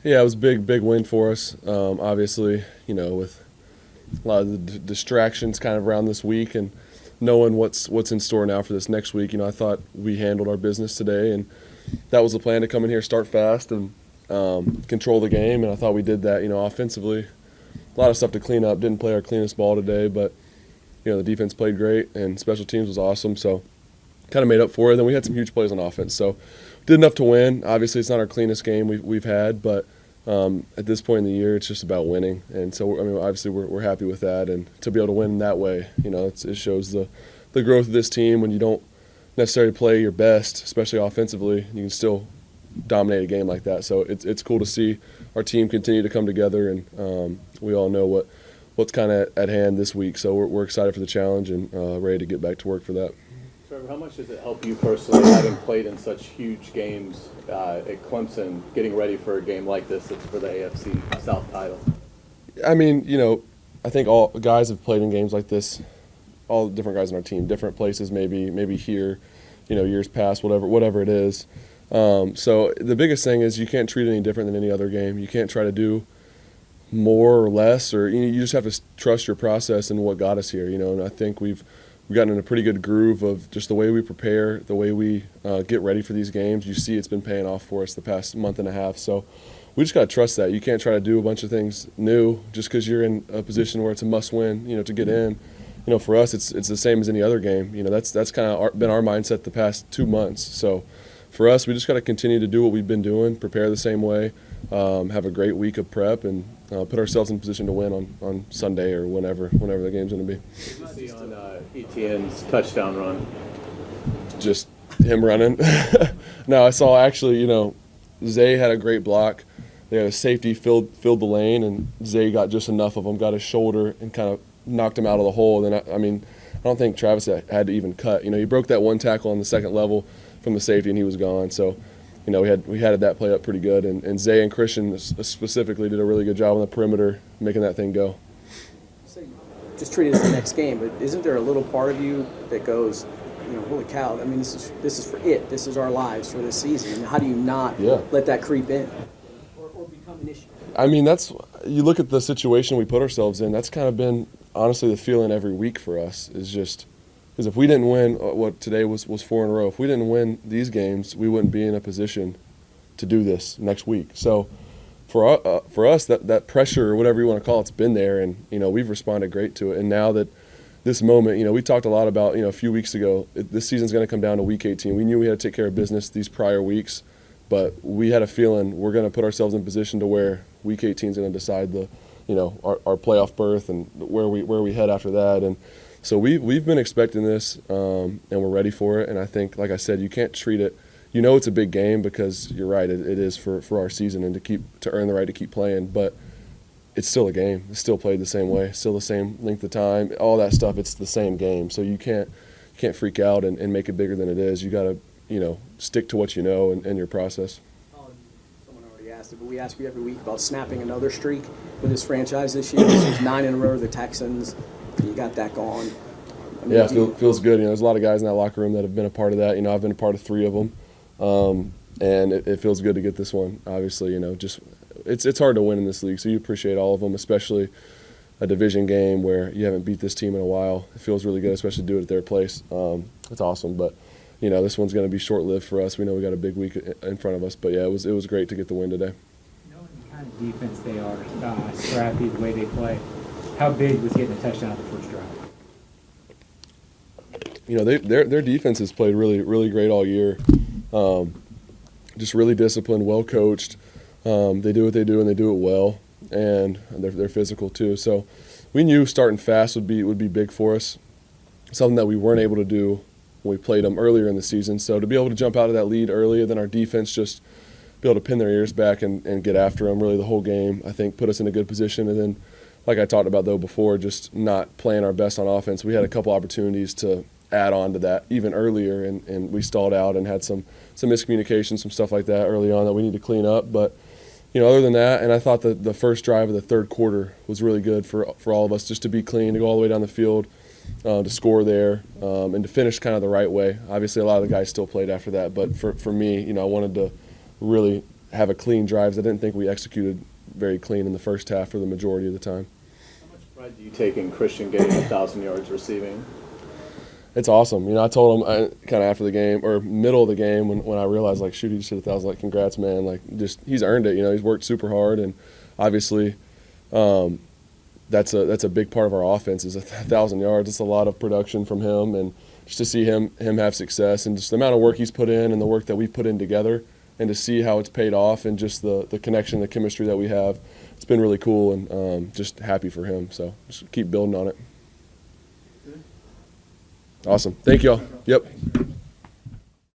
Yeah, it was a big win for us. Obviously, with a lot of the distractions kind of around this week and knowing what's in store now for this next week, I thought we handled our business today, and that was the plan, to come in here, start fast, and control the game. And I thought we did that. Offensively, a lot of stuff to clean up. Didn't play our cleanest ball today, but the defense played great, and special teams was awesome. So kind of made up for it. Then we had some huge plays on offense, so did enough to win. Obviously, it's not our cleanest game we've had, but at this point in the year, it's just about winning. And so, obviously, we're happy with that. And to be able to win that way, it shows the growth of this team. When you don't necessarily play your best, especially offensively, you can still dominate a game like that. So it's cool to see our team continue to come together, and we all know what's kind of at hand this week. So we're excited for the challenge and ready to get back to work for that. Trevor, how much does it help you personally, having played in such huge games at Clemson, getting ready for a game like this that's for the AFC South title? I think all guys have played in games like this, all the different guys on our team, different places, maybe here, years past, whatever it is. So the biggest thing is you can't treat it any different than any other game. You can't try to do more or less, or you just have to trust your process and what got us here. And I think we've gotten in a pretty good groove of just the way we prepare, the way we get ready for these games. You see it's been paying off for us the past month and a half. So we just got to trust that. You can't try to do a bunch of things new just because you're in a position where it's a must-win, to get in. For us, it's the same as any other game. That's kind of been our mindset the past 2 months. So for us, we just got to continue to do what we've been doing, prepare the same way, have a great week of prep, and put ourselves in position to win on Sunday or whenever the game's going to be. What did you see on Etienne's touchdown run? Just him running. No, I saw actually, Zay had a great block. They had a safety filled the lane, and Zay got just enough of him, got his shoulder, and kind of knocked him out of the hole. And I don't think Travis had to even cut. He broke that one tackle on the second level from the safety, and he was gone. So, we had that play up pretty good. And Zay and Christian specifically did a really good job on the perimeter, making that thing go. So just treat it as the next game, but isn't there a little part of you that goes, holy cow, this is for it. This is our lives for this season. And how do you not let that creep in or become an issue? You look at the situation we put ourselves in, that's kind of been, honestly, the feeling every week for us is just – because if we didn't win, what today was 4 in a row, if we didn't win these games, we wouldn't be in a position to do this next week. So for us, that pressure or whatever you want to call it's been there, and we've responded great to it. And now that this moment, we talked a lot about a few weeks ago, this season's going to come down to Week 18. We knew we had to take care of business these prior weeks, but we had a feeling we're going to put ourselves in position to where Week 18 is going to decide our playoff berth and where we head after that. And so we've been expecting this, and we're ready for it. And I think, like I said, you can't treat it. It's a big game because you're right. It is for our season and to earn the right to keep playing. But it's still a game. It's still played the same way. Still the same length of time. All that stuff. It's the same game. So you can't freak out and make it bigger than it is. You got to stick to what you know and your process. Someone already asked it, but we ask you every week about snapping another streak with this franchise this year. This was 9 in a row. The Texans. You got that going. Feels good. There's a lot of guys in that locker room that have been a part of that. I've been a part of 3 of them, and it feels good to get this one. Obviously, just it's hard to win in this league, so you appreciate all of them, especially a division game where you haven't beat this team in a while. It feels really good, especially to do it at their place. It's awesome, but this one's going to be short-lived for us. We know we got a big week in front of us, but yeah, it was great to get the win today. Knowing the kind of defense they are, scrappy the way they play. How big was getting a touchdown at the first drive? Their defense has played really, really great all year. Just really disciplined, well coached. They do what they do and they do it well, and they're physical too. So we knew starting fast would be big for us. Something that we weren't able to do when we played them earlier in the season. So to be able to jump out of that lead earlier than our defense, just be able to pin their ears back and get after them really the whole game, I think put us in a good position. And then, like I talked about, though, before, just not playing our best on offense. We had a couple opportunities to add on to that even earlier, and we stalled out and had some miscommunication, some stuff like that early on that we need to clean up. But, other than that, and I thought that the first drive of the third quarter was really good for all of us, just to be clean, to go all the way down the field, to score there, and to finish kind of the right way. Obviously, a lot of the guys still played after that, but for me, I wanted to really have a clean drives. I didn't think we executed very clean in the first half for the majority of the time. How much pride do you take in Christian getting 1,000 yards receiving? It's awesome. You know, I told him kind of after the game or middle of the game when I realized, like, shoot, he just hit 1,000. Like, congrats, man. Like, just he's earned it. You know, he's worked super hard, and obviously that's a big part of our offense is 1,000 yards. It's a lot of production from him, and just to see him have success and just the amount of work he's put in and the work that we've put in together, and to see how it's paid off and just the connection, the chemistry that we have, it's been really cool, and just happy for him. So just keep building on it. Awesome. Thank y'all. Yep.